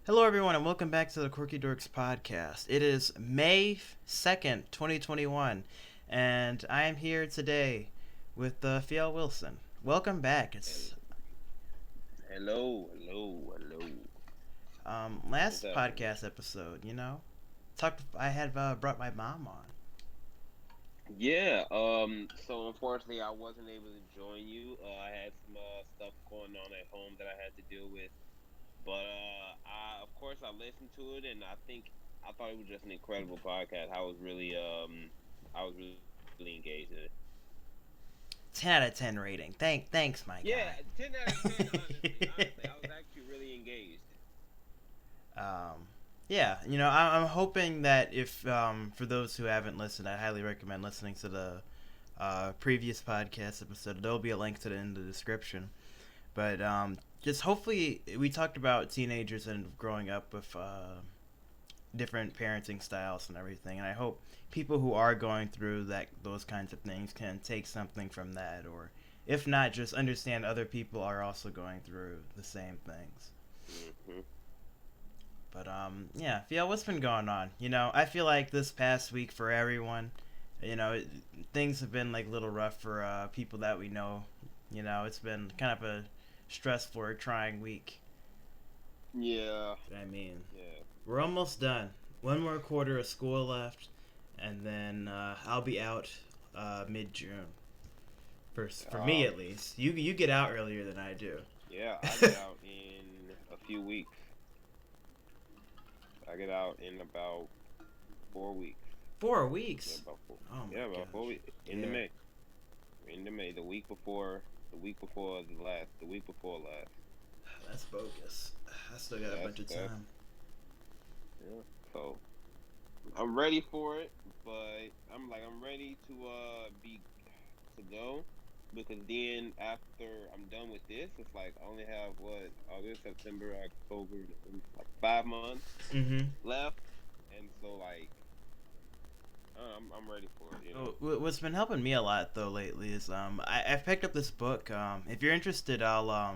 Hello, everyone, and welcome back to the Quirky Dorks podcast. It is May 2nd, 2021, and I am here today with Fiel Wilson. Welcome back. It's Hello, hello, hello. What's last happening with podcast episode. Talked. I had brought my mom on. you? Yeah. So unfortunately, I wasn't able to join you. I had some stuff going on at home that I had to deal with, but I of course I listened to it, and I thought it was just an incredible podcast. I was really engaged in it. 10 out of 10 rating. Thanks, my Yeah, guy. 10 out of 10. Honestly, I was actually really engaged. um, yeah, I'm hoping that if for those who haven't listened, I highly recommend listening to the previous podcast episode. There'll be a link to it in the description. But just hopefully, we talked about teenagers and growing up with different parenting styles and everything. And I hope people who are going through those kinds of things can take something from that, or if not, just understand other people are also going through the same things. Hmm. But yeah, Phil, what's been going on? I feel like this past week for everyone, you know, it, things have been like a little rough for people that we know. It's been kind of a stressful or trying week. Yeah, I mean, yeah. we're almost done. One more quarter of school left, and then I'll be out mid June. For me Uh, at least. You get out earlier than I do. yeah. I get out in a few weeks. I get out in about 4 weeks. 4 weeks. About four. Oh Yeah, my about gosh. 4 weeks in the Yeah, May. In the May, the week before last. that's bogus. I still got a bunch of That's time. yeah. So I'm ready for it, but I'm ready to be to go because then after I'm done with this, it's like I only have what August, September, October, like 5 months Mm-hmm. left, and so like I'm ready for it. What's been helping me a lot though lately is I've picked up this book. If you're interested, I'll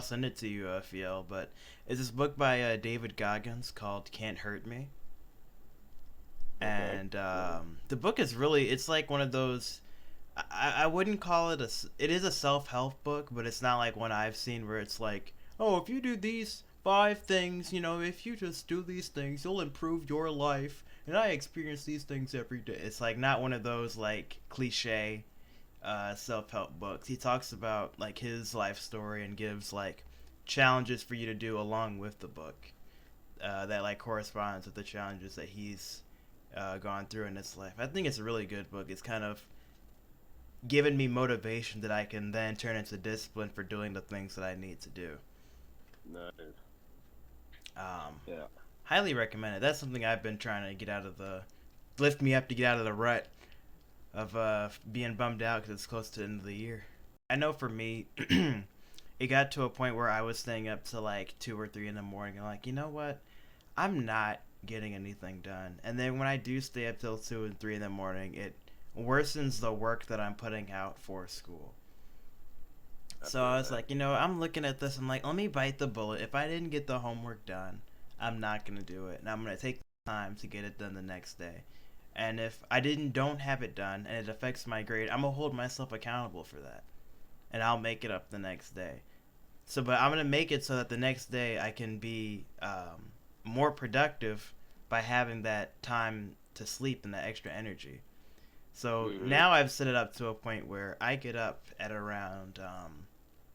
send it to you, Fiel. But it's this book by David Goggins called "Can't Hurt Me," Okay. and the book is really it's like one of those. I wouldn't call it it is a self help book, but it's not like one I've seen where it's like, oh, if you do these 5 things, if you just do these things, you'll improve your life. And I experience these things every day. It's like not one of those like cliche self help books. He talks about like his life story and gives like challenges for you to do along with the book that like corresponds with the challenges that he's gone through in his life. I think it's a really good book. It's kind of given me motivation that I can then turn into discipline for doing the things that I need to do. Nice. Um, Yeah. Highly recommend it. That's something I've been trying to get out of lift me up to get out of the rut of being bummed out because it's close to the end of the year. I know for me, it got to a point where I was staying up to like 2 or 3 in the morning. And like, you know what? I'm not getting anything done. And then when I do stay up till 2 and 3 in the morning, it worsens the work that I'm putting out for school. I So I feel was that. like, I'm looking at this. I'm like, let me bite the bullet. If I didn't get the homework done, I'm not gonna do it, and I'm gonna take time to get it done the next day. And if I don't have it done and it affects my grade, I'm gonna hold myself accountable for that, and I'll make it up the next day. So, but I'm gonna make it so that the next day I can be more productive by having that time to sleep and that extra energy. So Mhm. now I've set it up to a point where I get up at around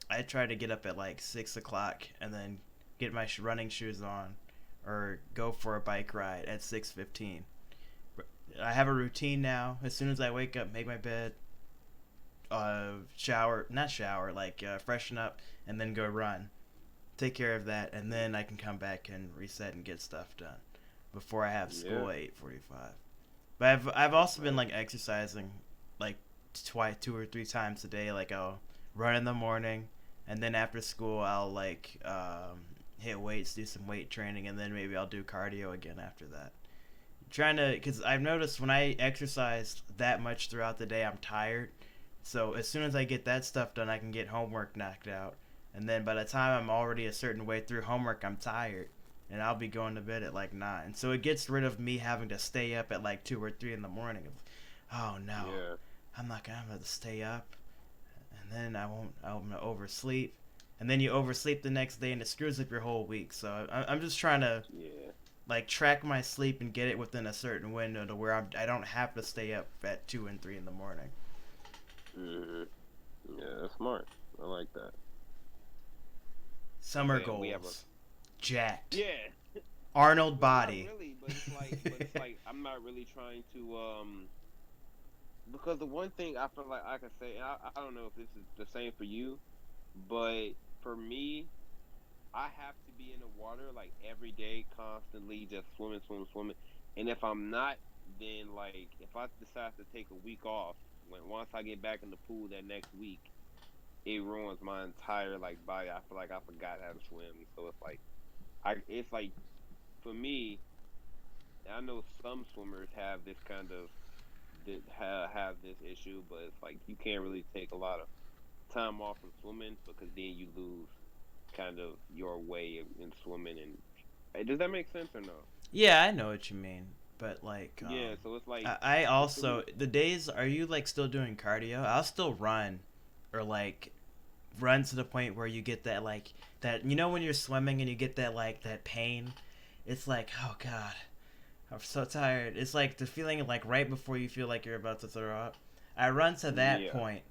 I try to get up at like 6 o'clock and then get my running shoes on, or go for a bike ride at 6:15. I have a routine now. As soon as I wake up, make my bed, shower, not shower, like freshen up, and then go run. Take care of that, and then I can come back and reset and get stuff done before I have Yeah. school at 8:45. But I've That's also been nice. like exercising like twice, 2 or 3 times a day. Like I'll run in the morning, and then after school I'll like hit weights, do some weight training, and then maybe I'll do cardio again after that. Trying to, because I've noticed when I exercise that much throughout the day, I'm tired. So as soon as I get that stuff done, I can get homework knocked out. And then by the time I'm already a certain way through homework, I'm tired. and I'll be going to bed at like 9. So it gets rid of me having to stay up at like 2 or 3 in the morning. Oh no, Yeah. I'm not gonna have to stay up, and then I'm gonna oversleep, and then you oversleep the next day, and it screws up your whole week. So I'm just trying to Yeah. like track my sleep and get it within a certain window to where I don't have to stay up at 2 and 3 in the morning. Mhm. Yeah, that's smart. I like that. Summer Okay, we have a goals, jacked, yeah. Arnold Well, not body. really, but it's like I'm not really trying to because the one thing I feel like I can say, and I don't know if this is the same for you, but for me, I have to be in the water like every day, constantly, just swimming, swimming, swimming. And if I'm not, then like if I decide to take a week off, when once I get back in the pool that next week, it ruins my entire like body. I feel like I forgot how to swim, so it's like for me, I know some swimmers have this kind of have this issue, but it's like you can't really take a lot of time off from swimming because then you lose kind of your way in swimming. And does that make sense or no? Yeah, I know what you mean, but like, Yeah, so it's like I it's the also the days. Are you like still doing cardio? I'll still run, or like run to the point where you get that like that. You know when you're swimming and you get that like that pain. It's like, oh god, I'm so tired. It's like the feeling like right before you feel like you're about to throw up. I run to that yeah. point,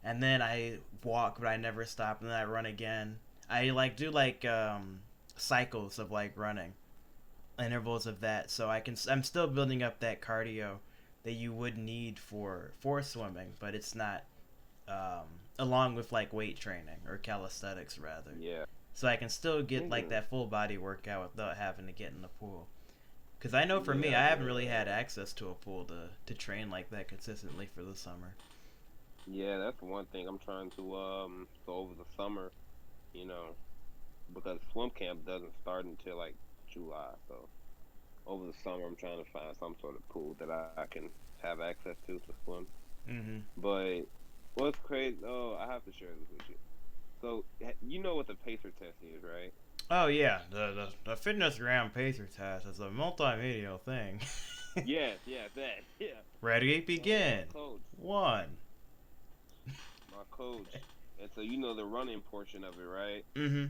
and then I walk, but I never stop, and then I run again. I like do like cycles of like running, intervals of that, so I'm still building up that cardio that you would need for swimming, but it's not along with like weight training or calisthenics rather. Yeah. So I can still get like Mm. that full body workout without having to get in the pool. Because I know for me, Yeah, I haven't really yeah. had access to a pool to train like that consistently for the summer. Yeah, that's one thing I'm trying to so over the summer, you know, because swim camp doesn't start until like July. So over the summer I'm trying to find some sort of pool that I can have access to swim. Mm-hmm. But what's crazy? Oh, I have to share this with you. So you know what the pacer test is, right? Oh yeah, the fitness gram pacer test is a multimedia thing. Yes, yes, that. Yeah. Ready, So begin. One. my coach, and so you know the running portion of it, right? Mm-hmm.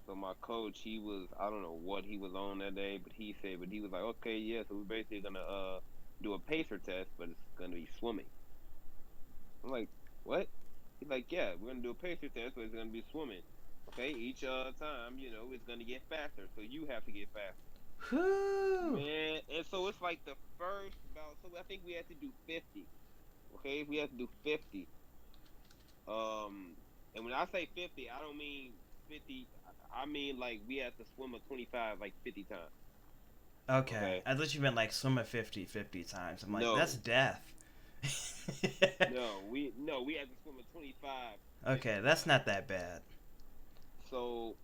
So my coach, he was I don't know what he was on that day, but he was like, okay, yeah, so we're basically gonna do a pacer test, but it's gonna be swimming. I'm like, what? He's like, yeah, we're gonna do a pacer test, but it's gonna be swimming. Okay, each time, it's gonna get faster, so you have to get faster. Whew. Man, and so it's like the first about so I think we had to do 50. Okay, we had to do 50. Um, and when I say 50, I don't mean 50. I mean like we had to swim a 25 like 50 times. Okay, Okay, I thought you meant like swim a 50 times. I'm like, that's no, death. no, we had to swim a 25 Okay, 50 that's times. not that bad. So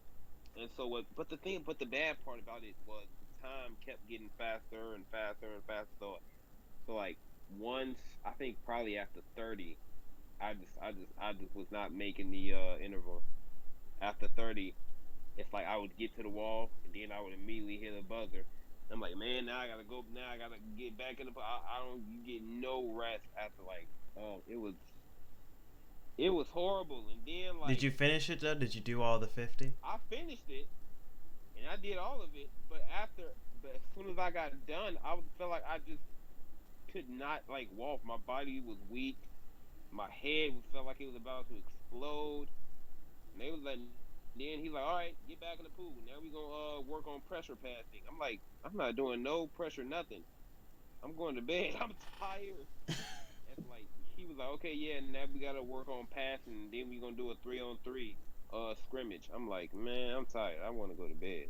and so what? But the bad part about it was the time kept getting faster and faster and faster. So like once I think probably after 30, I just was not making the interval. After 30, it's like I would get to the wall and then I would immediately hit a buzzer. I'm like, man, now I gotta go. Now I gotta get back in the. I don't you get no rest after like, oh, it was horrible. And then Did like you finish it though? Did you do all the 50? I finished it and I did all of it, but as soon as I got done, felt like I just could not like walk. My body was weak. My head felt like it was about to explode. And they was letting. Then he's like, "All right, get back in the pool. Now we gonna work on pressure passing." I'm like, "I'm not doing no pressure, nothing. I'm going to bed. I'm tired." It's like he was like, "Okay, yeah, now we gotta work on passing. Then we gonna do a 3-on-3 scrimmage." I'm like, "Man, I'm tired. I want to go to bed."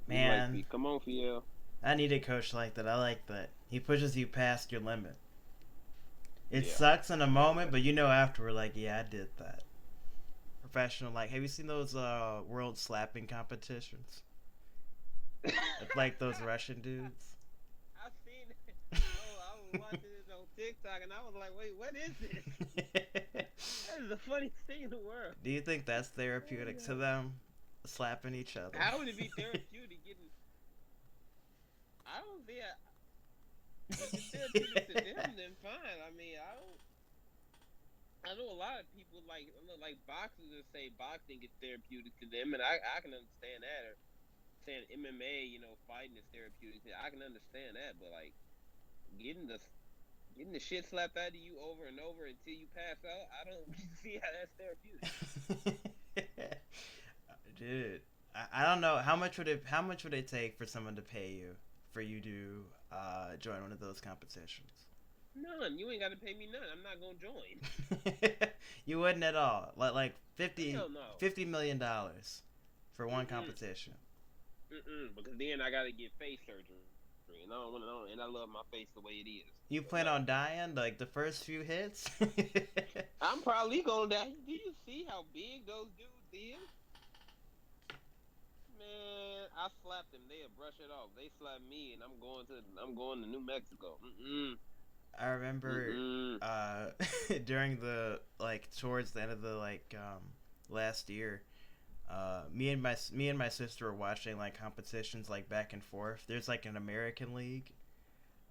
He's like, Man, "Come on, Fiel." I need a coach like that. I like that. He pushes you past your limit. It Yeah, sucks in a yeah, moment, but you know afterward, like, yeah, I did that. Professional, like, have you seen those world slapping competitions? yeah. It's like those Russian dudes. I seen it. Oh, I was watching this on TikTok, and I was like, "Wait, what is this? That is the funniest thing in the world." Do you think that's Oh therapeutic to yeah. them? slapping each other. How would it be therapeutic getting? I don't see. If it's therapeutic to them, then fine. I mean, I don't. I know a lot of people like I know like boxers that say boxing is therapeutic to them, and I can understand that. Or saying MMA, fighting is therapeutic. I can understand that, but like getting the getting the shit slapped out of you over and over until you pass out, I don't see how that's therapeutic. Dude, I don't know how much would it take for someone to pay you for you to join one of those competitions? None. You ain't got to pay me none. I'm not gonna join. You wouldn't at all. Like Hell no. $50 million for one Mm-mm. competition. Because then I gotta get face surgery, and I don't want to. And I love my face the way it is. You So plan no. on dying like the first few hits? I'm probably gonna die. Do you see how big those dudes is? Man, I slapped them. They'll brush it off. They slap me, and I'm going to New Mexico. I remember Mm-mm. during the like towards the end of the last year, me and my sister were watching like competitions like back and forth. There's like an American League,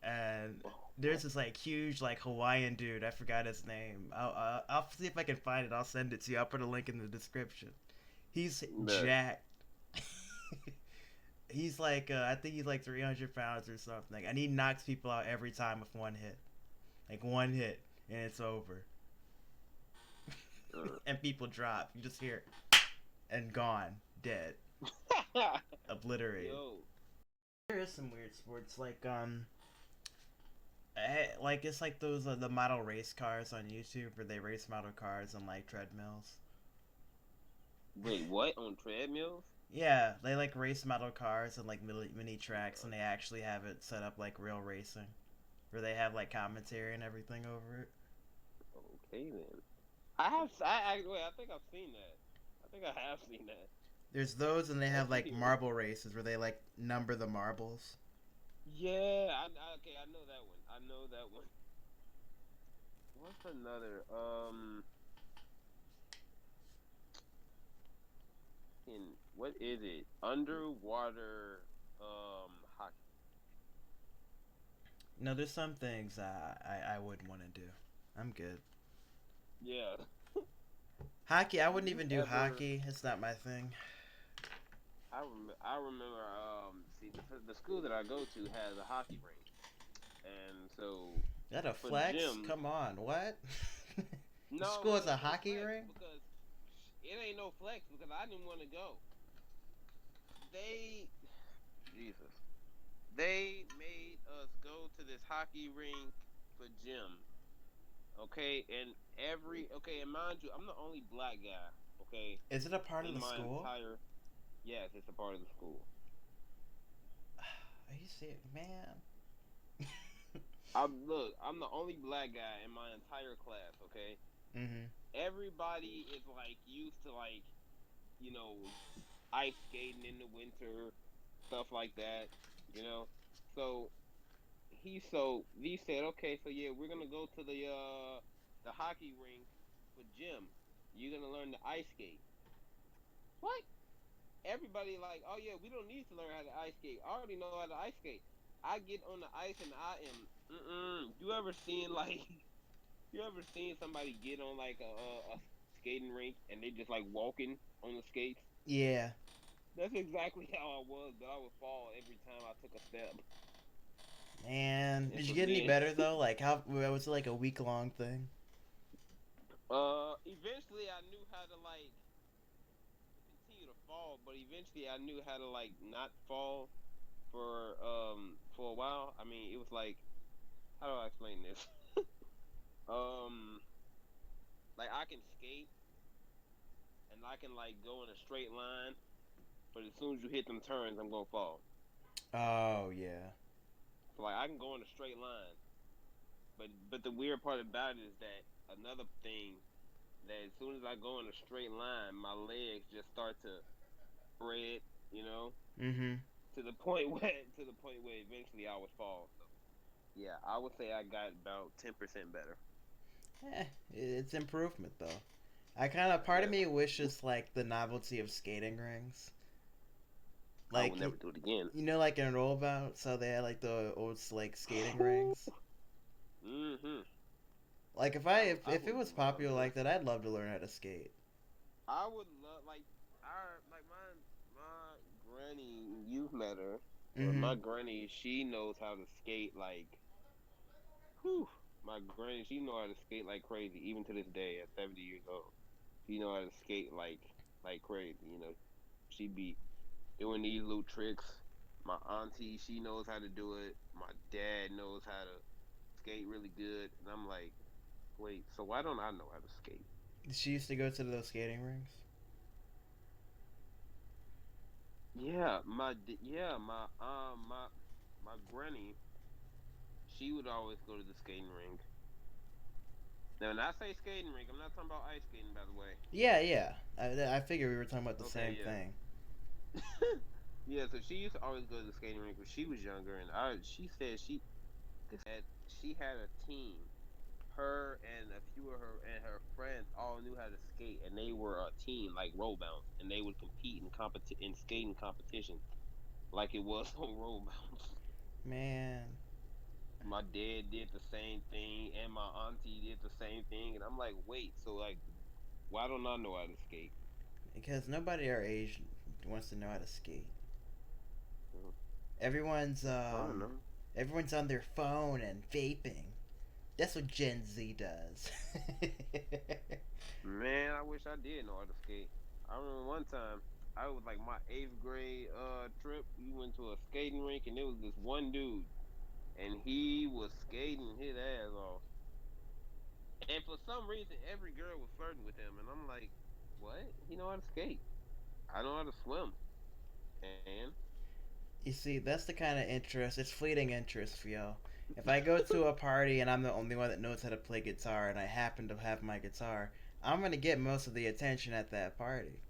and there's this like huge like Hawaiian dude. I forgot his name. I'll see if I can find it. I'll send it to you. I'll put a link in the description. He's But jacked. He's like I think he's like 300 pounds or something, and he knocks people out every time with one hit. Like one hit, and it's over. And people drop. You just hear it, and gone, dead, obliterated. yo, There is some weird sports like it's like those the model race cars on YouTube where they race model cars on like treadmills. wait, what on treadmills? Yeah, they like race model cars and like mini tracks, and they actually have it set up like real racing, where they have like commentary and everything over it. Okay then. I have. Wait. I think I've seen that. I think I have seen that. There's those, and they That's have like pretty. marble races where they like number the marbles. Yeah. Okay. I know that one. I know that one. What's another? In what is it? Underwater hockey. No, there's some things I wouldn't want to do. I'm good. Yeah. Hockey, I Do wouldn't you even do ever? hockey. It's not my thing. I remember. See, the school that I go to has a hockey rink, and so Is that a for flex? gym. Come on, what? The No, school has a it's hockey flex rink? because it ain't no flex because I didn't want to go. They Jesus. They made us go to this hockey rink for gym. Okay, and mind you, I'm the only black guy. Okay, Is it a part of in the my school? entire yes, it's a part of the school. Are you serious, man? I'm the only black guy in my entire class. Okay, Mm-hmm. everybody is like used to you know ice skating in the winter, stuff like that. You know, so he said, okay, so yeah, we're gonna go to the hockey rink for gym. You're gonna learn the ice skate. What? Everybody like, oh yeah, we don't need to learn how to ice skate. I already know how to ice skate. I get on the ice and I am. You ever seen you ever seen somebody get on like a skating rink and they just like walking on the skates? Yeah. That's exactly how I was, but I would fall every time I took a step. Man, This did you was get any me. better though? Like, how was it like a week long thing? Eventually I knew how to continue to fall, but eventually I knew how to not fall for a while. I mean, it was like how do I explain this? um, like I can skate and I can go in a straight line, but as soon as you hit them turns, I'm gonna fall. Oh yeah. So like I can go in a straight line, but the weird part about it is that another thing that as soon as I go in a straight line, my legs just start to spread, you know, Mm-hmm. to the point where eventually I would fall. So yeah, I would say I got about 10% better. It's improvement though. I kind of part of Yeah, me wishes like the novelty of skating rings. I will Like never do it again. you know, like in rollabouts, so they had like the old like skating rings. Mm-hmm. Like I if it would was love popular this. like that, I'd love to learn how to skate. I would love like my granny. You've met her, but Mm-hmm. my granny, she knows how to skate like. Whew, my granny, she know how to skate like crazy. Even to this day, at 70 years old, she know how to skate like crazy. She be doing these little tricks. My auntie, she knows how to do it. My dad knows how to skate really good, and I'm like, wait, so why don't I know how to skate? She used to go to those skating rings. My granny, she would always go to the skating rink. Now, when I say skating rink, I'm not talking about ice skating, by the way. Yeah, yeah. I figured we were talking about the Okay, same yeah. thing. Yeah, so she used to always go to the skating rink when she was younger, and she said she had a team. Her and a few of her friends all knew how to skate, and they were a team like roll bounce, and they would compete in skating competitions like it was on roll bounce. Man, My dad did the same thing, and my auntie did the same thing, and I'm like, wait, so like, why don't I know how to skate? because nobody our age wants to know how to skate. Mm, Everyone's I don't know. everyone's on their phone and vaping. That's what Gen Z does. Man, I wish I did know how to skate. I remember one time I was like my eighth grade trip. We went to a skating rink and there was this one dude and he was skating his ass off. And for some reason every girl was flirting with him and I'm like, what? He know how to skate. I know how to swim. And You see, that's the kind of interest. It's fleeting interest, yo. If I go to a party and I'm the only one that knows how to play guitar and I happen to have my guitar, I'm gonna get most of the attention at that party.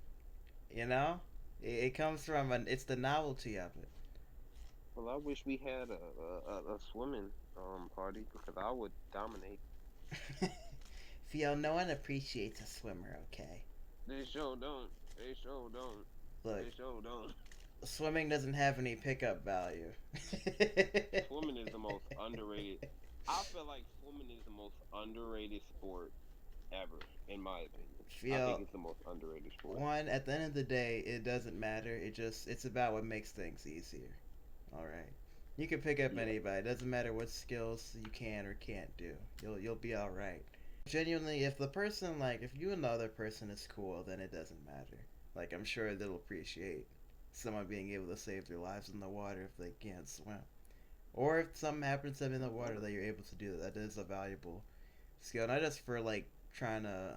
You know, it comes from it's the novelty of it. well, I wish we had a swimming party because I would dominate. Feel no one appreciates a swimmer. Okay, They sure don't. They sure don't. look, They sure don't. swimming doesn't have any pickup value. Swimming is the most underrated. I feel like swimming is the most underrated sport ever, in my opinion. I think Feel it's the most underrated sport. one at the end of the day, it doesn't matter. It's about what makes things easier. All right. You can pick up Yeah, anybody. It doesn't matter what skills you can or can't do. You'll be all right. Genuinely, if the person like if you and the other person is cool, then it doesn't matter. Like I'm sure they'll appreciate someone being able to save their lives in the water if they can't swim, or if something happens to them in the water yeah. that you're able to do that. That is a valuable skill, not just for like trying to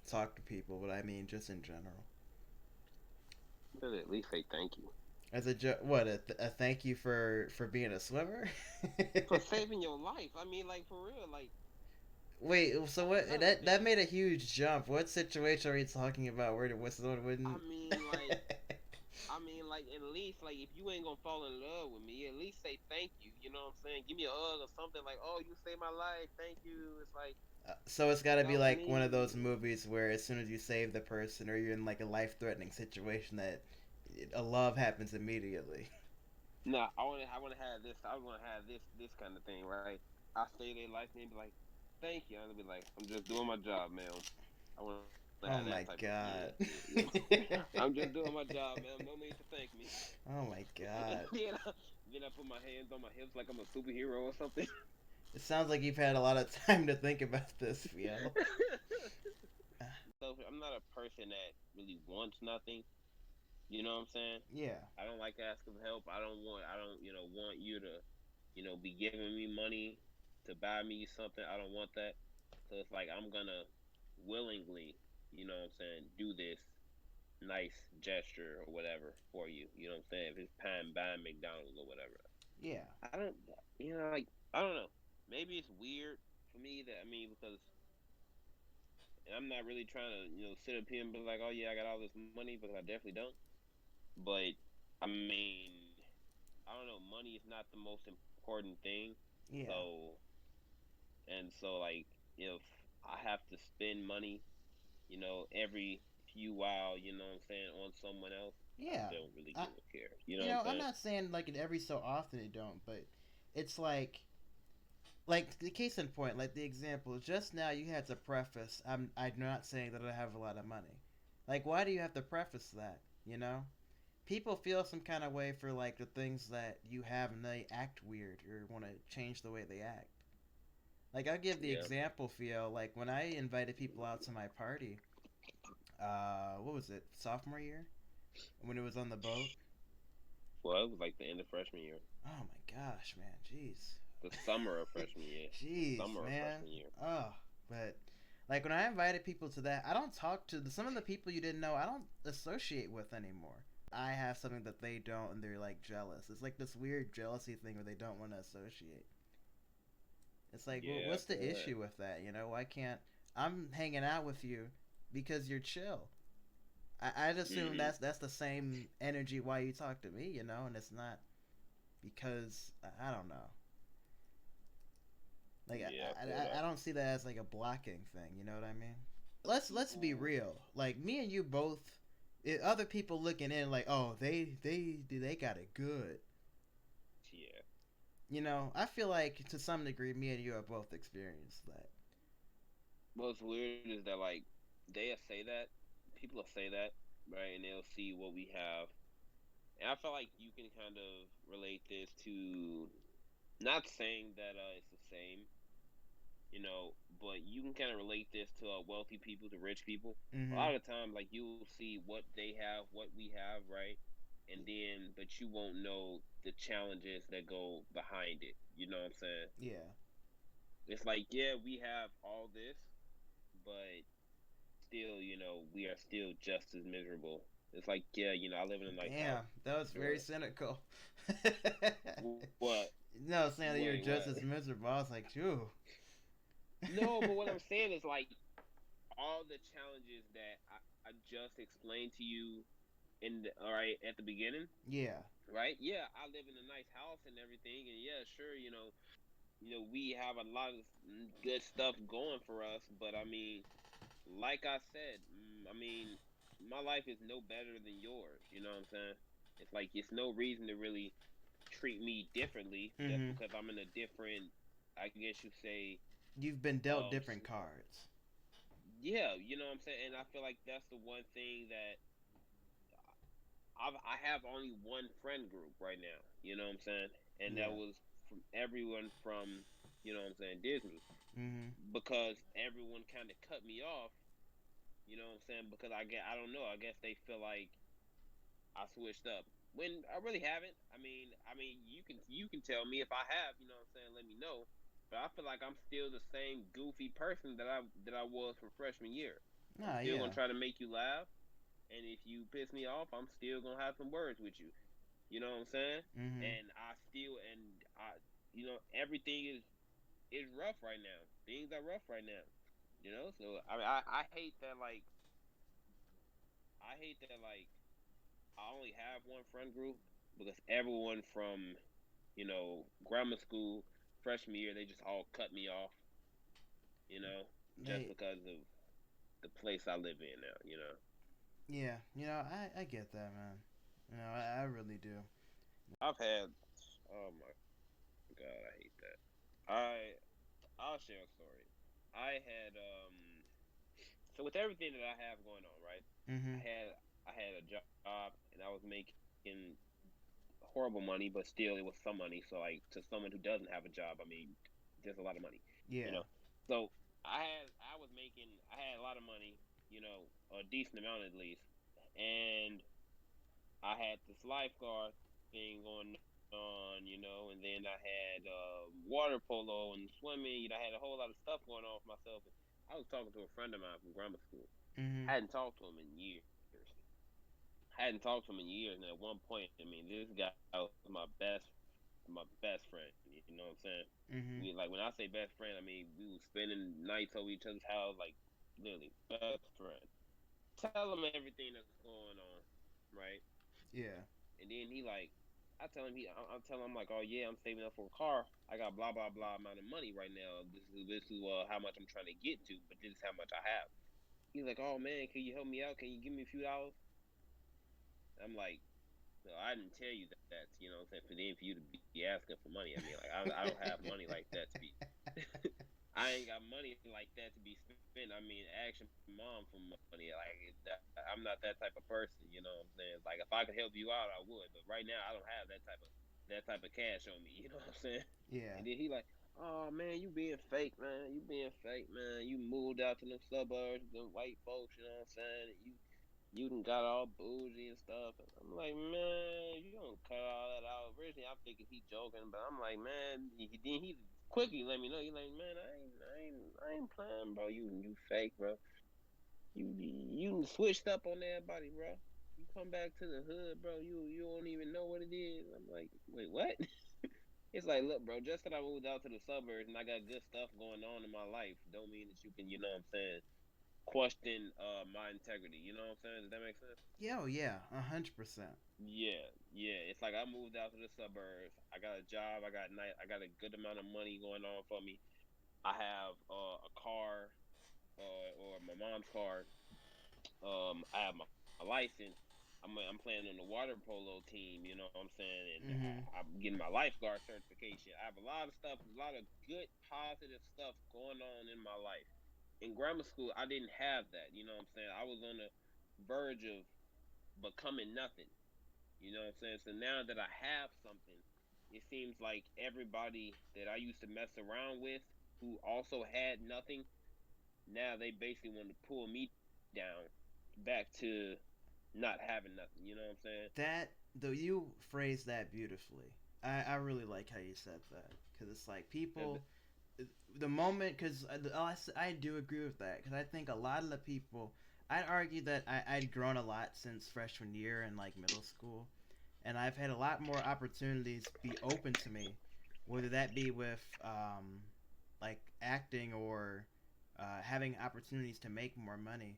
talk to people, but I mean just in general. But at least say thank you As a thank you for being a swimmer. for saving your life. I mean, like for real. Like Wait, so what? That nowadays, made a huge jump. What situation are you talking about? Where was someone I wouldn't? mean, like at least like if you ain't gonna fall in love with me, at least say thank you. You know what I'm saying? Give me a hug or something like, oh, you saved my life, thank you. It's like So it's got to that be was like one of me. those movies where as soon as you save the person or you're in like a life threatening situation that a love happens immediately. No, I wanna have this. I wanna have this kind of thing, right? I say their life name, be like, "Thank you." I'll be like, "I'm just doing my job, ma'am." I wanna have that Oh type of my god. I'm just doing my job, ma'am. No need to thank me. Oh my And god. then I put my hands on my hips like I'm a superhero or something. It sounds like you've had a lot of time to think about this, Fiel. So I'm not a person that really wants nothing. You know what I'm saying? Yeah. I don't like asking for help. I don't, want you to, be giving me money to buy me something. I don't want that. So it's like I'm gonna willingly, what I'm saying, do this nice gesture or whatever for you. You know what I'm saying? If it's time buying McDonald's or whatever. Yeah. I don't, like, I don't know. Maybe it's weird for me that, I mean, because and I'm not really trying to, sit up here and be like, oh yeah, I got all this money because I definitely don't. But I mean, I don't know. Money is not the most important thing. Yeah. So, and so, like, if I have to spend money, every few while, what I'm saying, on someone else, I Yeah. don't really I, give a care. You know what I'm I'm saying? not saying like it every so often it don't, but it's like the case in point, like the example just now you had to preface I'm not saying that I have a lot of money. Like why do you have to preface that, you know? People feel some kind of way for like the things that you have and they act weird or want to change the way they act. Like I'll give the Yeah. example, feel like when I invited people out to my party, what was it, sophomore year? When it was on the boat. Well, it was like the end of freshman year, Oh my gosh, man, jeez. the summer of freshman year, the Jeez, summer of man. freshman year. Oh, but like when I invited people to that, I don't talk to some of the people you didn't know. I don't associate with anymore. I have something that they don't, and they're like jealous. It's like this weird jealousy thing where they don't want to associate. It's like, well, Yeah, I what's the feel that. issue with that? You know, why can't I'm hanging out with you because you're chill? I'd assume Hmm. that's the same energy why you talk to me, you know, and it's not because I don't know. Like Yeah, I feel I that. don't see that as like a blocking thing. You know what I mean? Let's be real. Like me and you both, other people looking in like, oh, they got it good. Yeah. You know, I feel like to some degree, me and you have both experienced that. What's weird is that like they'll say that, people will say that, right, and they'll see what we have, and I feel like you can kind of relate this to, not saying that it's the same, but you can kind of relate this to wealthy people, to rich people. A Mm-hmm. lot of the time, like you'll see what they have, what we have, right, and then but you won't know the challenges that go behind it. You know what I'm saying? Yeah. It's like, yeah, we have all this, but still, we are still just as miserable. It's like, yeah, I live in a nice house. Damn, that was very Sure. cynical. What? No, saying that you're Wait, just what? as miserable. I was like, phew. No, but what I'm saying is like all the challenges that I just explained to you all right, at the beginning, Yeah. right? Yeah, I live in a nice house and everything, and yeah, sure, we have a lot of good stuff going for us, but I mean, like I said, I mean, my life is no better than yours. You know what I'm saying? It's like it's no reason to really treat me differently just Mm-hmm. because I'm in a different, I guess you say, You've been dealt um, different cards. yeah, you know what I'm saying. And I feel like that's the one thing that I have only one friend group right now. You know what I'm saying? And that Yeah. was from everyone from, what I'm saying, Disney, Mm-hmm. because everyone kind of cut me off. You know what I'm saying? Because I don't know. I guess they feel like I switched up when I really haven't. I mean, you can tell me if I have. You know what I'm saying? Let me know. But I feel like I'm still the same goofy person that I was from freshman year. I'm Ah, still gonna yeah. try to make you laugh, and if you piss me off, I'm still gonna have some words with you. You know what I'm saying? Mm-hmm. And everything is rough right now. Things are rough right now. So I mean, I hate that like I only have one friend group because everyone from, grammar school, freshman year, they just all cut me off, just They, because of the place I live in now. yeah. You know, I get that, man. You know, I really do. I've had, oh my God, I hate that. I'll share a story. I had, so with everything that I have going on, right? I Mm-hmm. had, I had a job and I was making horrible money, but still it was some money. So like to someone who doesn't have a job, I mean, there's a lot of money, you Yeah. know. So I had a lot of money, a decent amount at least, and I had this lifeguard thing going on, and then I had water polo and swimming. I had a whole lot of stuff going on for myself. And I was talking to a friend of mine from grammar school. Mm-hmm. I hadn't talked to him in years. I hadn't talked to him in years, and at one point, I mean, this guy was my best friend. You know what I'm saying? Mm-hmm. Like when I say best friend, I mean we was spending nights over each other's house, like literally best friend. Tell him everything that's going on, right? Yeah. And then he like, I'm telling him like, oh yeah, I'm saving up for a car. I got blah blah blah amount of money right now. This is how much I'm trying to get to, but this is how much I have. He's like, "Oh man, can you help me out? Can you give me a few dollars?" I'm like, "No, I didn't tell you that. You know what I'm saying? For then for you to be asking for money. I mean, like I don't have money like that to be. I ain't got money like that to be spent. I mean, asking my mom for money. Like I'm not that type of person. You know what I'm saying? Like if I could help you out, I would. But right now, I don't have that type of cash on me. You know what I'm saying? And Yeah. then he like, "Oh man, you being fake, man. You being fake, man. You moved out to them suburbs, them white folks. You know what I'm saying? You done got all bougie and stuff." And I'm like, "Man, you don't cut all that out." Originally, I'm thinking he joking, but I'm like, "Man," he quickly let me know. He like, "Man, I ain't playing, bro. You fake, bro. You done switched up on everybody, bro. You come back to the hood, bro. You don't even know what it is." I'm like, "Wait, what?" It's like, look, bro. Just that I moved out to the suburbs and I got good stuff going on in my life, don't mean that you can, you know what I'm saying, question my integrity. You know what I'm saying? Does that make sense? Yeah, oh yeah, 100%. Yeah. It's like I moved out to the suburbs. I got a job. I got a good amount of money going on for me. I have a car, or my mom's car. I have my license. I'm playing on the water polo team. You know what I'm saying? And Mm-hmm. I'm getting my lifeguard certification. I have a lot of stuff, a lot of good, positive stuff going on in my life. In grammar school, I didn't have that. You know what I'm saying? I was on the verge of becoming nothing. You know what I'm saying? So now that I have something, it seems like everybody that I used to mess around with who also had nothing, now they basically want to pull me down back to not having nothing. You know what I'm saying? That though you phrased that beautifully. I really like how you said that because it's like people the moment because I do agree with that because I think a lot of the people I'd argue that I'd grown a lot since freshman year and like middle school, and I've had a lot more opportunities be open to me, whether that be with like acting or having opportunities to make more money.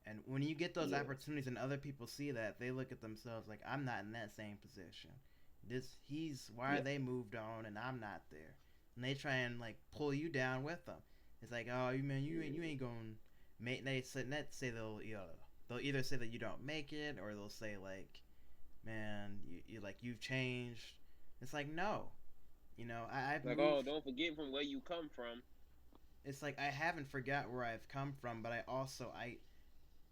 And when you get those Yeah, opportunities and other people see that, they look at themselves like I'm not in that same position. This he's why are yeah, they moved on and I'm not there, and they try and like pull you down with them. It's like oh you man you mm, ain't going make say they'll either say that you don't make it or they'll say like man you like you've changed. It's like no, I've like, oh, moved. don't forget from where you come from. It's like I haven't forgot where I've come from, but I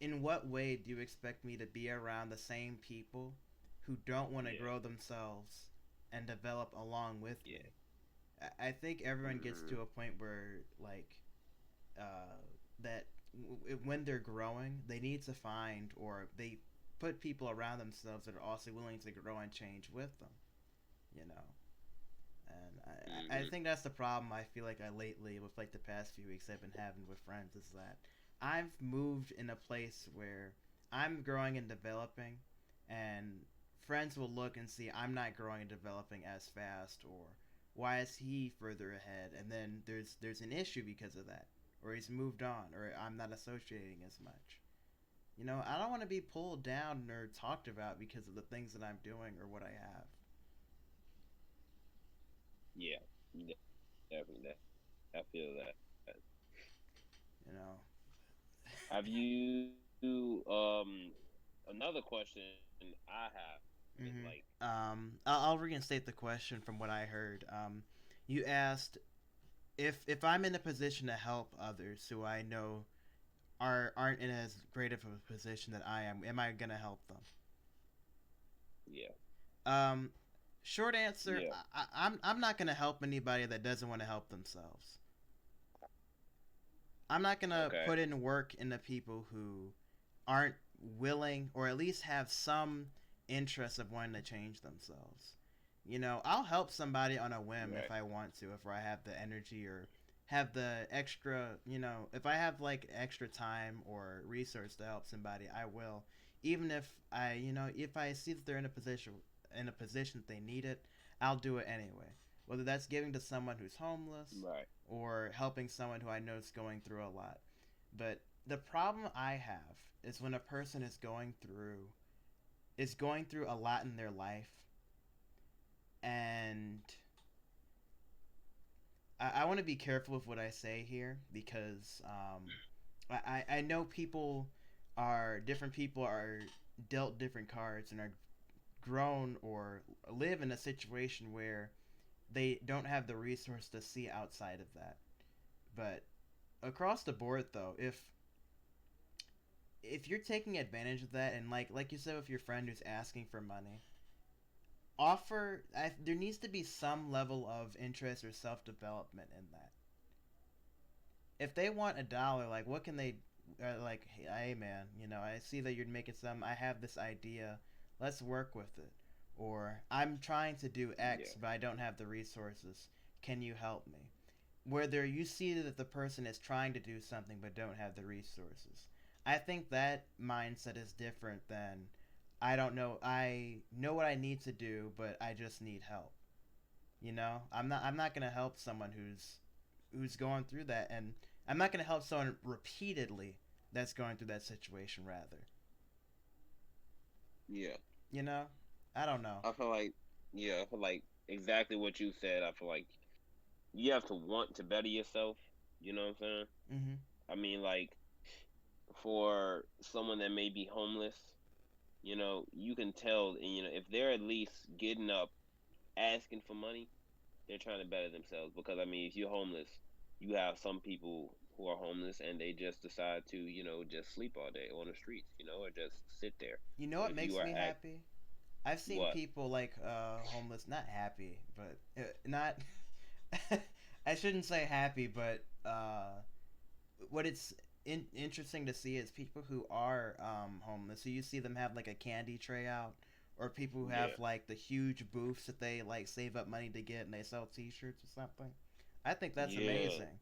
in what way do you expect me to be around the same people who don't want to Yeah, grow themselves and develop along with yeah, me? I think everyone gets mm, to a point where like uh, that when they're growing, they need to find or they put people around themselves that are also willing to grow and change with them. You know, and I mm-hmm, think that's the problem I feel like I lately with like the past few weeks I've been having with friends is that I've moved in a place where I'm growing and developing, and friends will look and see I'm not growing and developing as fast, or why is he further ahead? And then there's an issue because of that, or he's moved on, or I'm not associating as much. I don't want to be pulled down or talked about because of the things that I'm doing or what I have. yeah, definitely. I feel that. You know. Have another question I have is like, I'll reinstate the question from what I heard. You asked if I'm in a position to help others who I know aren't in as great of a position that I am I gonna help them? yeah, Um, Short answer, yeah, I'm not gonna help anybody that doesn't want to help themselves. I'm not gonna okay, put in work into people who aren't willing or at least have some interest of wanting to change themselves. I'll help somebody on a whim if right, I want to, if I have the energy or have the extra, if I have like extra time or resource to help somebody, I will. Even if if I see that they're in a position that they need it, I'll do it anyway. Whether that's giving to someone who's homeless right, or helping someone who I know is going through a lot. But the problem I have is when a person is going through a lot in their life, and I want to be careful with what I say here because I know different people are dealt different cards and are grown or live in a situation where they don't have the resource to see outside of that. But across the board, though, if you're taking advantage of that, and like you said with your friend who's asking for money, there needs to be some level of interest or self development in that. If they want $1, like what can they like? Hey man, I see that you're making some. I have this idea. Let's work with it. Or I'm trying to do Yeah. X, but I don't have the resources. Can you help me? Whether you see that the person is trying to do something but don't have the resources. I think that mindset is different than I know what I need to do, but I just need help. I'm not going to help someone who's going through that, and I'm not going to help someone repeatedly that's going through that situation rather. Yeah. You know? I don't know. I feel like, yeah, I feel like exactly what you said. I feel like you have to want to better yourself. You know what I'm saying? Mhm. I mean, like, for someone that may be homeless, you can tell, and, if they're at least getting up, asking for money, they're trying to better themselves. Because, I mean, if you're homeless, you have some people who are homeless and they just decide to, just sleep all day on the streets, or just sit there. You know But what if you makes are me happy? I've seen what? people like homeless, not happy, but not. I shouldn't say happy, but what it's interesting to see is people who are homeless. So you see them have like a candy tray out, or people who Yeah. have like the huge booths that they like save up money to get, and they sell T-shirts or something. I think that's Yeah. amazing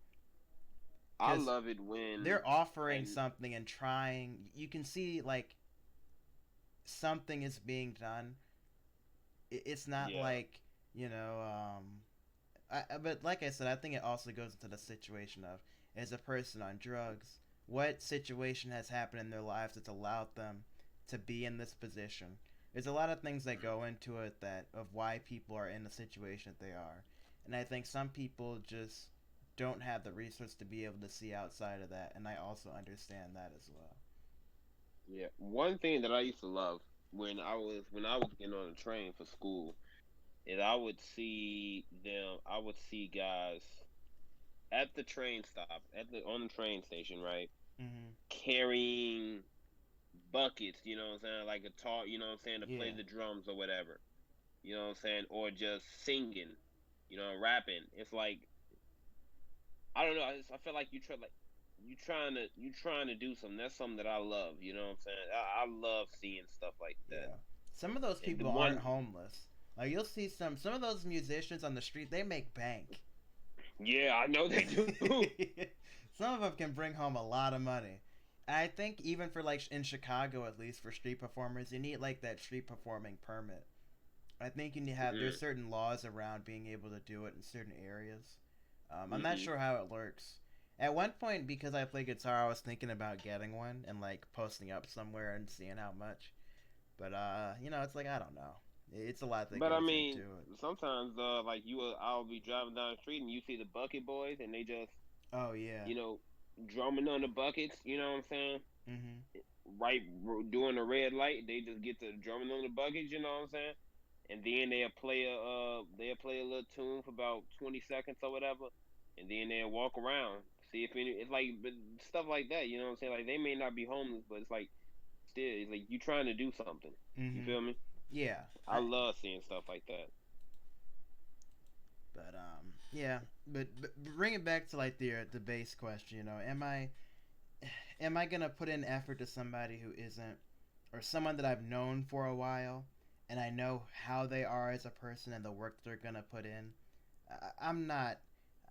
I because love it when, they're offering and something and trying. You can see like something is being done. It's not yeah. like you know. But like I said, I think it also goes into the situation of is a person on drugs. What situation has happened in their lives that's allowed them to be in this position? There's a lot of things that go into it that of why people are in the situation that they are, and I think some people just don't have the resource to be able to see outside of that, and I also understand that as well. Yeah. One thing that I used to love when I was getting on the train for school is I would see guys at the train stop, on the train station, right? Mm-hmm. Carrying buckets, you know what I'm saying? Like a guitar, you know what I'm saying, to play Yeah. the drums or whatever. You know what I'm saying? Or just singing, rapping. It's like I don't know. I feel like you trying to do something. That's something that I love. You know what I'm saying? I love seeing stuff like that. Yeah. Some of those And the people aren't one, homeless. Like you'll see some of those musicians on the street, they make bank. yeah, I know they do. Some of them can bring home a lot of money. And I think even for like in Chicago at least for street performers, you need like that street performing permit. I think you need to have there's Mm-hmm. certain laws around being able to do it in certain areas. I'm not Mm-hmm. sure how it works. At one point, because I play guitar, I was thinking about getting one and like posting up somewhere and seeing how much. But it's like I don't know. It's a lot that But I goes mean, into it. sometimes like I'll be driving down the street and you see the bucket boys and they just Oh yeah. you know drumming on the buckets. You know what I'm saying? Mhm. Right, during the red light, they just get to drumming on the buckets. You know what I'm saying? And then they'll play a little tune for about 20 seconds or whatever, and then they'll walk around, see if any. It's like but stuff like that. You know what I'm saying? Like they may not be homeless, but it's like still, it's like you trying to do something. You Mhm. feel me? Yeah. I love seeing stuff like that. But yeah. But bring it back to like the base question. Am I gonna put in effort to somebody who isn't, or someone that I've known for a while, and I know how they are as a person and the work that they're gonna put in? I'm not.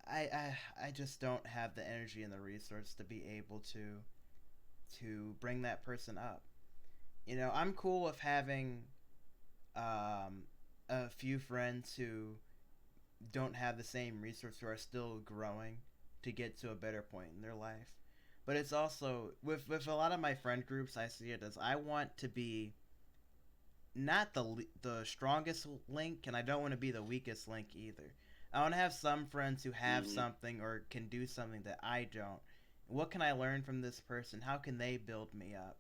I just don't have the energy and the resource to be able to bring that person up. I'm cool with having um, a few friends who don't have the same resource who are still growing to get to a better point in their life. But it's also with a lot of my friend groups, I see it as I want to be not the strongest link, and I don't want to be the weakest link either. I want to have some friends who have Hmm. something or can do something that I don't, What can I learn from this person? How can they build me up?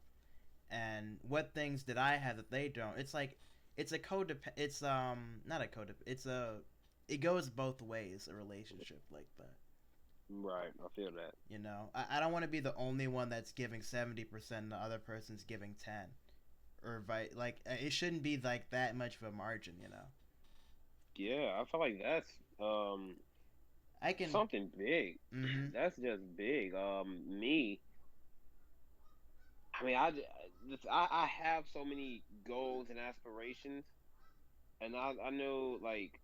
And what things did I have that they don't? It's like it's a codep. It's not a codep. It's a. It goes both ways. A relationship like that. Right, I feel that. You know, I don't want to be the only one that's giving 70% and the other person's giving 10, or like it shouldn't be like that much of a margin. You know, Yeah, I feel like that's I can. something big. Mm-hmm. That's just big. Me, I mean, I have so many goals and aspirations, and I know like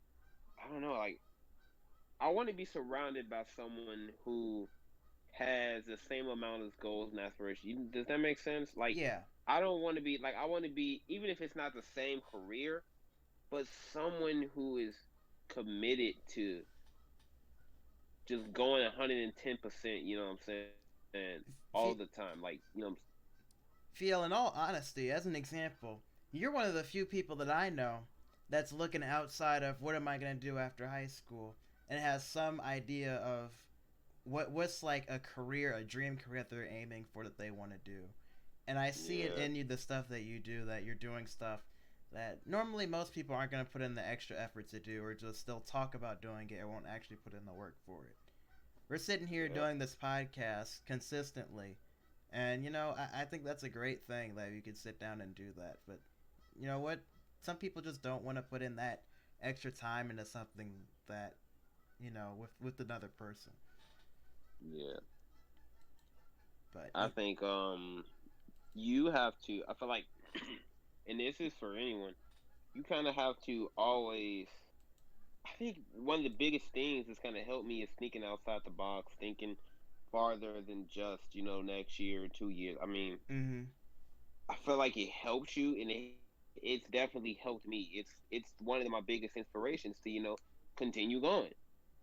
I don't know like I want to be surrounded by someone who has the same amount of goals and aspirations. Does that make sense? Like, Yeah. I don't want to be like I want to be even if it's not the same career, but someone who is committed to just going 110%. You know what I'm saying? All the time, like Feel, in all honesty, as an example, you're one of the few people that I know that's looking outside of what am I going to do after high school and has some idea of what's like a career, a dream career that they're aiming for that they want to do. And I see it yeah, in you, the stuff that you do, that you're doing stuff that normally most people aren't going to put in the extra effort to do, or just they'll talk about doing it or won't actually put in the work for it. We're sitting here yeah, doing this podcast consistently, and you know, I think that's a great thing that you could sit down and do that. But you know what? Some people just don't want to put in that extra time into something that, you know, with another person. yeah. But I think you have to. I feel like, and this is for anyone. You kind of have to always. I think one of the biggest things that's kind of helped me is thinking outside the box, thinking farther than just next year, 2 years. I mean, mm-hmm. I feel like it helps you, and it's definitely helped me. It's one of my biggest inspirations to continue going.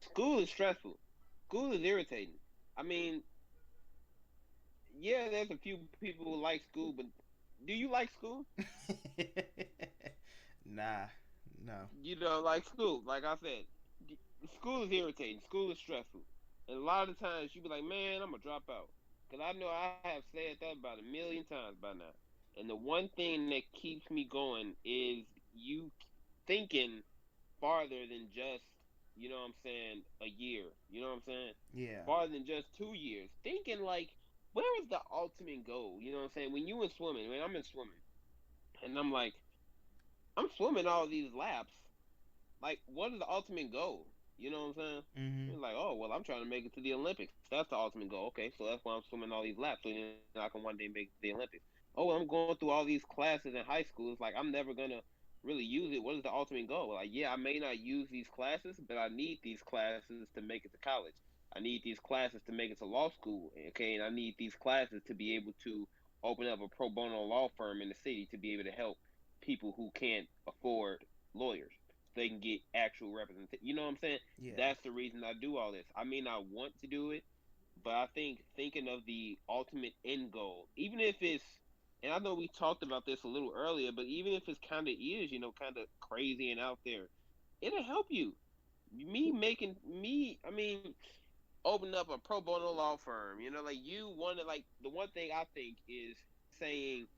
School is stressful. School is irritating. I mean, yeah, there's a few people who like school, but do you like school? Nah, no. You don't like school. Like I said, school is irritating. School is stressful, and a lot of times you be like, "Man, I'm gonna drop out," because I know I have said that about a million times by now. And the one thing that keeps me going is you thinking farther than just, what I'm saying, a year. You know what I'm saying? Yeah. Farther than just 2 years. Thinking like, where is the ultimate goal? You know what I'm saying? When you in swimming, when I'm in swimming, and I'm like, I'm swimming all these laps. Like, what is the ultimate goal? You know what I'm saying? Mm-hmm. You're like, oh well, I'm trying to make it to the Olympics. That's the ultimate goal. Okay, so that's why I'm swimming all these laps, so I can one day make it to the Olympics. Oh, well, I'm going through all these classes in high school. It's like I'm never gonna really use it. What is the ultimate goal? Like, yeah, I may not use these classes, but I need these classes to make it to college. I need these classes to make it to law school. Okay, and I need these classes to be able to open up a pro bono law firm in the city to be able to help people who can't afford lawyers they can get actual representation. You know what I'm saying? Yeah. That's the reason I do all this. I may not want to do it, but I think thinking of the ultimate end goal, even if it's, and I know we talked about this a little earlier, but even if it's kind of is, kind of crazy and out there, it'll help you. I mean, opening up a pro bono law firm, like you want to, like, the one thing I think is saying,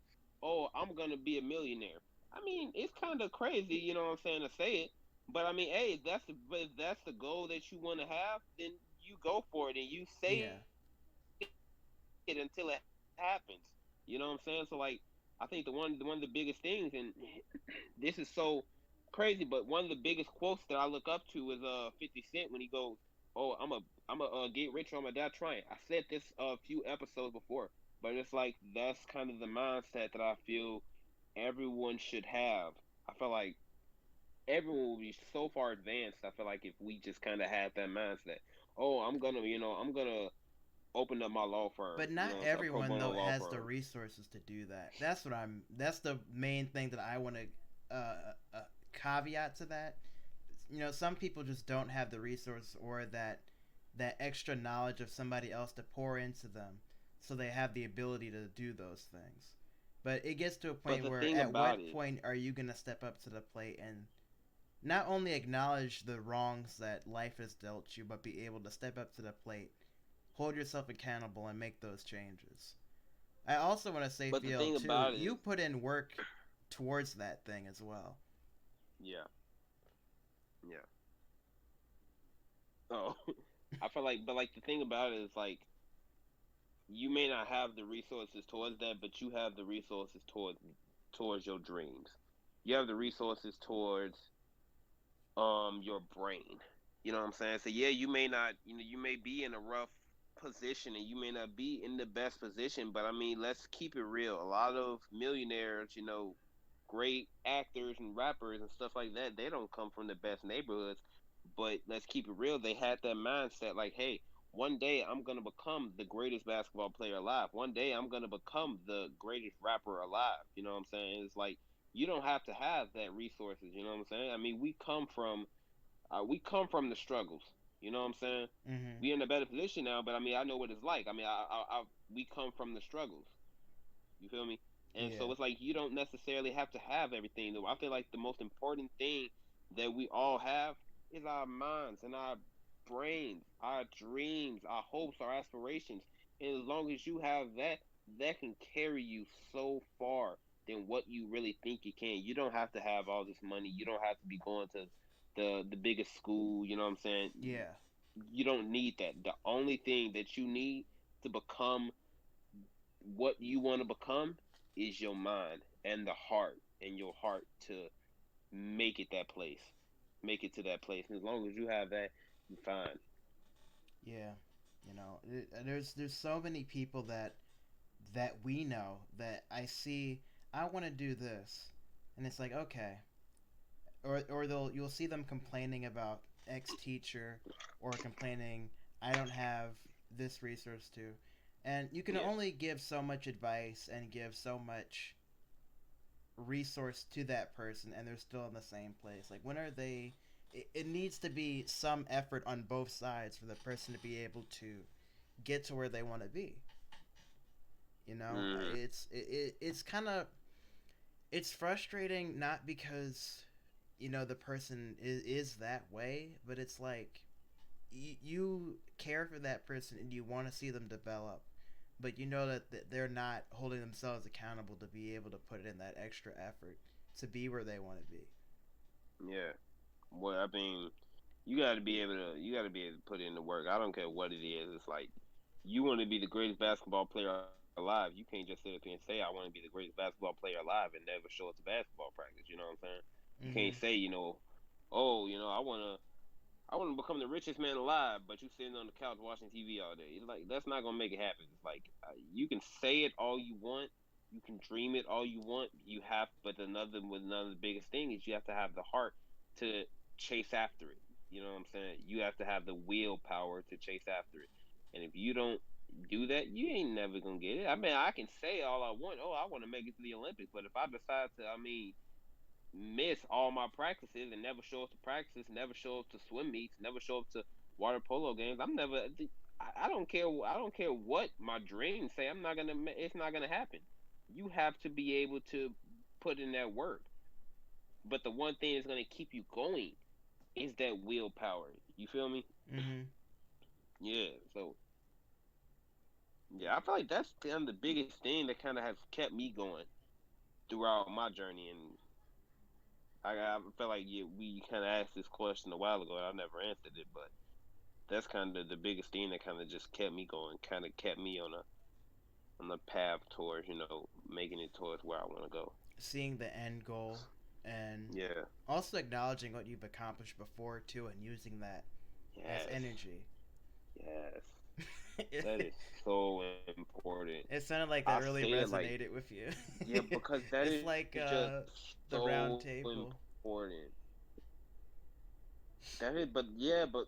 oh, I'm going to be a millionaire. I mean, it's kind of crazy, you know what I'm saying, to say it. But I mean, hey, if that's the goal that you want to have, then you go for it and you say Yeah. it until it happens. You know what I'm saying? So like, I think one of the biggest things, and this is so crazy, but one of the biggest quotes that I look up to is 50 Cent when he goes, "Oh, I'm a get rich or I'm gonna die trying." I said this a few episodes before, but it's like that's kind of the mindset that I feel everyone should have. I feel like everyone will be so far advanced. I feel like if we just kind of had that mindset, oh, I'm gonna open up my law But firm, not a pro everyone bono though law has the firm. resources to do that. That's what I'm. That's the main thing that I want to caveat to that. You know, some people just don't have the resources or that extra knowledge of somebody else to pour into them, so they have the ability to do those things. But it gets to a But point the where, thing at about what it, point are you gonna step up to the plate and not only acknowledge the wrongs that life has dealt you, but be able to step up to the plate, hold yourself accountable and make those changes. I also want to say, But the Field, thing too, about it you is, put in work towards that thing as well. yeah, yeah. Oh, I feel like, but like the thing about it is like you may not have the resources towards that, but you have the resources towards your dreams. You have the resources towards your brain. You know what I'm saying? So yeah, you may not, you may be in a rough position and you may not be in the best position, but I mean, let's keep it real. A lot of millionaires, great actors and rappers and stuff like that, they don't come from the best neighborhoods. But let's keep it real. They had that mindset like, hey, one day I'm gonna become the greatest basketball player alive. One day I'm gonna become the greatest rapper alive. You know what I'm saying? It's like you don't have to have that resources. You know what I'm saying? I mean, we come from the struggles. You know what I'm saying? Mm-hmm. We in a better position now, but I mean, I know what it's like. I mean, we come from the struggles. You feel me? And Yeah. so it's like you don't necessarily have to have everything. Though I feel like the most important thing that we all have is our minds and our brains, our dreams, our hopes, our aspirations. And as long as you have that, that can carry you so far than what you really think you can. You don't have to have all this money. You don't have to be going to the biggest school. You know what I'm saying? Yeah. You don't need that. The only thing that you need to become what you want to become is your mind and the heart and your heart to make it that place, make it to that place. And as long as you have that, you're fine. Yeah. There's so many people that we know that I see. I want to do this, and it's like, okay, or you'll see them complaining about X teacher, or complaining I don't have this resource to, and you can Yeah. only give so much advice and give so much resource to that person, and they're still in the same place. Like, when are they? It needs to be some effort on both sides for the person to be able to get to where they want to be. Hmm. It's kind of, it's frustrating, not because the person is that way, but it's like you care for that person and you want to see them develop, but you know that they're not holding themselves accountable to be able to put in that extra effort to be where they want to be. Yeah. Well, I mean, you got to be able to put in the work. I don't care what it is. It's like you want to be the greatest basketball player alive. You can't just sit up here and say I want to be the greatest basketball player alive and never show up to basketball practice. You know what I'm saying? You can't Mm-hmm. say, oh, I want to become the richest man alive, but you sitting on the couch watching TV all day. It's like that's not gonna make it happen. It's like you can say it all you want, you can dream it all you want. But another biggest thing is you have to have the heart to chase after it. You know what I'm saying? You have to have the willpower to chase after it. And if you don't do that, you ain't never gonna get it. I mean, I can say all I want. Oh, I want to make it to the Olympics, but if I decide to, miss all my practices and never show up to practices, never show up to swim meets, never show up to water polo games. I'm never. I don't care. I don't care what my dreams say. I'm not gonna. It's not gonna happen. You have to be able to put in that work. But the one thing that's gonna keep you going is that willpower. You feel me? Mm-hmm. Yeah. So yeah, I feel like that's kind of the biggest thing that kind of has kept me going throughout my journey. And I feel like we kind of asked this question a while ago, and I never answered it, but that's kind of the biggest thing that kind of just kept me going, kind of kept me on a path towards making it towards where I want to go. Seeing the end goal, and Yeah. also acknowledging what you've accomplished before too, and using that as Yes. energy. Yes. That is It so important. sounded like I that really say it like, resonated with you. yeah, because that It's is like just the so round table. important. That is, but yeah, but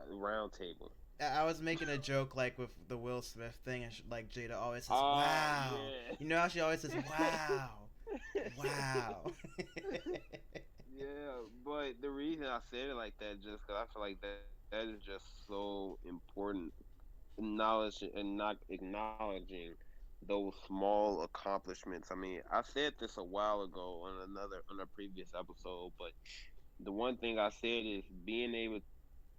round table. I was making a joke like with the Will Smith thing, and like Jada always says, Oh "Wow." yeah. You know how she always says, "Wow, wow." Yeah, but the reason I said it like that just because I feel like that is just so important. Acknowledge and not acknowledging those small accomplishments. I mean, I said this a while ago on a previous episode, but the one thing I said is being able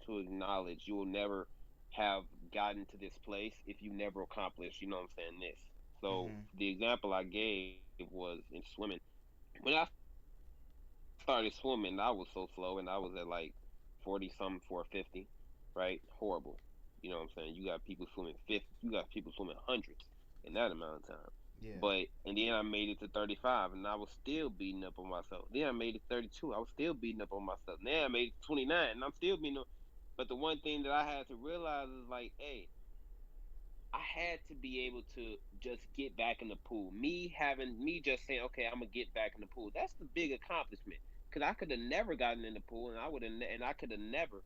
to acknowledge you will never have gotten to this place if you never accomplished, you know what I'm saying, this. So Mhm. the example I gave was in swimming. When I started swimming, I was so slow and I was at like 40 something for 50, right? Horrible. You know what I'm saying? You got people swimming 50, you got people swimming hundreds in that amount of time. But Yeah. and then I made it to 35 and I was still beating up on myself. Then I made it 32, I was still beating up on myself. Then I made it 29 and I'm still beating up. But the one thing that I had to realize is like, hey, I had to be able to just get back in the pool. Me just saying, okay, I'm gonna get back in the pool. That's the big accomplishment. Cause I could have never gotten in the pool, and I could have never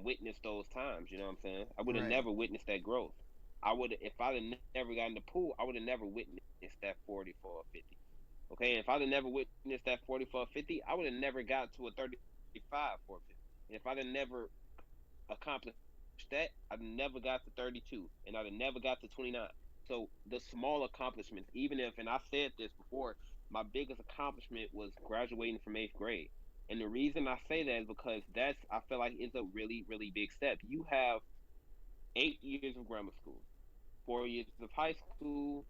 witnessed those times. You know what I'm saying? I would have Right. never witnessed that growth. I would if I'd have never gotten in the pool, I would have never witnessed that 44 or 50. Okay, and if I'd have never witnessed that 44 or 50, I would have never got to a 35 for 50. And if I'd have never accomplished that, I'd never got to 32, and I'd have never got to 29. So the small accomplishments, even if, and I said this before, my biggest accomplishment was graduating from 8th grade. And the reason I say that is because I feel like it's a really, really big step. You have 8 years of grammar school, 4 years of high school,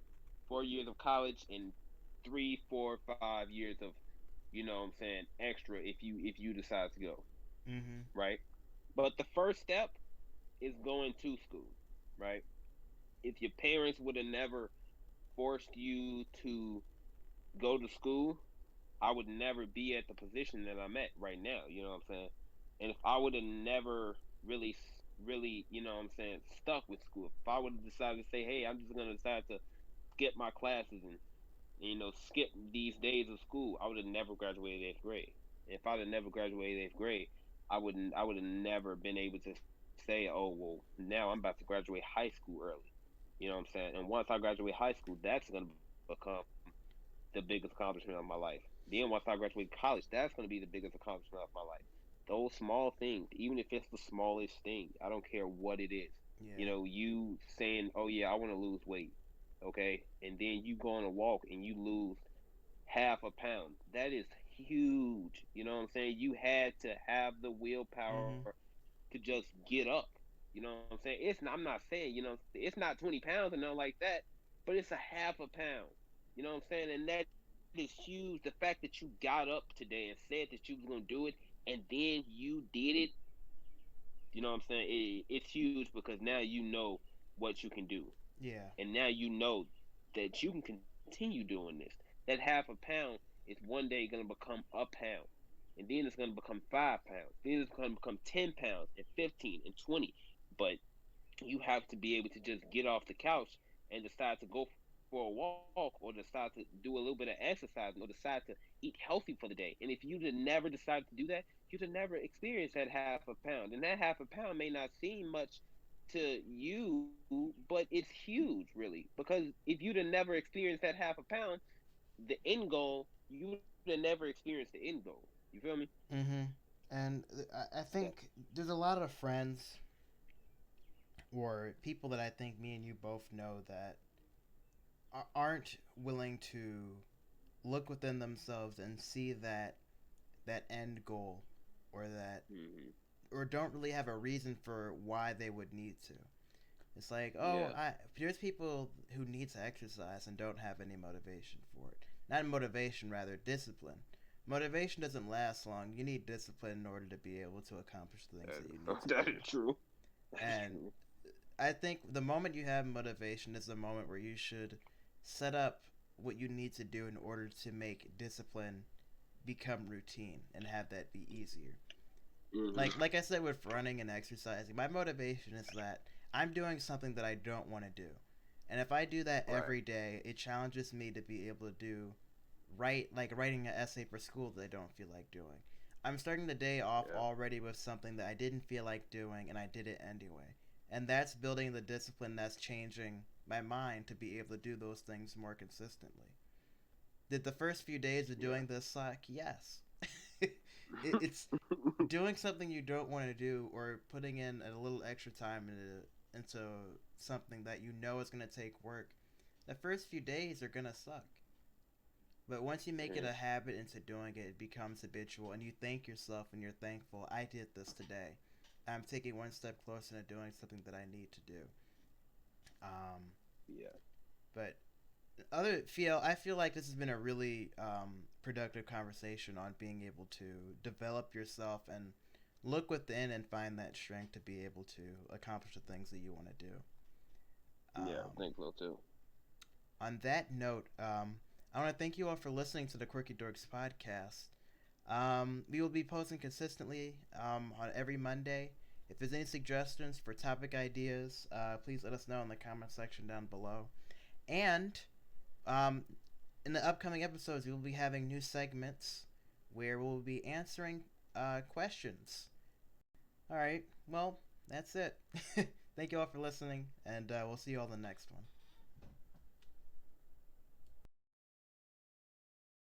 4 years of college, and 3, 4, 5 years of, you know what I'm saying, extra if you decide to go, Mhm. right? But the first step is going to school, right? If your parents would have never forced you to go to school, I would never be at the position that I'm at right now. You know what I'm saying? And if I would have never really, you know what I'm saying, stuck with school, if I would have decided to say, hey, I'm just going to decide to skip my classes and, skip these days of school, I would have never graduated 8th grade. And if I'd have never graduated 8th grade, I would have never been able to say, oh well, now I'm about to graduate high school early. You know what I'm saying? And once I graduate high school, that's gonna become the biggest accomplishment of my life. Then once I graduate college, that's gonna be the biggest accomplishment of my life. Those small things, even if it's the smallest thing, I don't care what it is. Yeah. You saying, "Oh yeah, I want to lose weight," okay, and then you go on a walk and you lose half a pound. That is huge. You know what I'm saying? You had to have the willpower Mhm. to just get up. You know what I'm saying? I'm not saying, it's not 20 pounds or nothing like that, but it's a half a pound. You know what I'm saying? And that is huge. The fact that you got up today and said that you was gonna do it and then you did it, you know what I'm saying? It's huge because now you know what you can do. Yeah. And now you know that you can continue doing this. That half a pound is one day going to become a pound. And then it's going to become 5 pounds. Then it's going to become 10 pounds and 15 and 20. But you have to be able to just get off the couch and decide to go for a walk or decide to do a little bit of exercise or decide to eat healthy for the day. And if you'd have never decided to do that, you'd have never experienced that half a pound. And that half a pound may not seem much to you, but it's huge, really. Because if you'd have never experienced that half a pound, the end goal, you would have never experienced the end goal. You feel me? Mhm. And I Yeah. think there's a lot of friends or people that I think me and you both know that aren't willing to look within themselves and see that end goal or that Hmm. or don't really have a reason for why they would need to. It's like, oh, Yeah. there's people who need to exercise and don't have any motivation for it. Not motivation, rather discipline. Motivation doesn't last long. You need discipline in order to be able to accomplish the things that you need to That do. is true. That is And true. I think the moment you have motivation is the moment where you should set up what you need to do in order to make discipline become routine and have that be easier. Hmm. Like I said with running and exercising, my motivation is that I'm doing something that I don't want to do. And if I do that Right. every day, it challenges me to be able to do like writing an essay for school that I don't feel like doing. I'm starting the day off Yeah. already with something that I didn't feel like doing and I did it anyway. And that's building the discipline that's changing my mind to be able to do those things more consistently. Did the first few days of Yeah. doing this suck? Yes. It's doing something you don't want to do or putting in a little extra time into something that you know is going to take work. The first few days are going to suck. But once you make it Hmm. a habit into doing it, it becomes habitual and you thank yourself and you're thankful, I did this today. I'm taking one step closer to doing something that I need to do. Um, Yeah. but I feel like this has been a really productive conversation on being able to develop yourself and look within and find that strength to be able to accomplish the things that you want to do. Yeah, I Um, think so too. on that note, I want to thank you all for listening to the Quirky Dorks podcast. We will be posting consistently on every Monday. If there's any suggestions for topic ideas, please let us know in the comment section down below. And um, in the upcoming episodes, we will be having new segments where we'll be answering questions. All right, well, that's it. Thank you all for listening, and we'll see you all in the next one.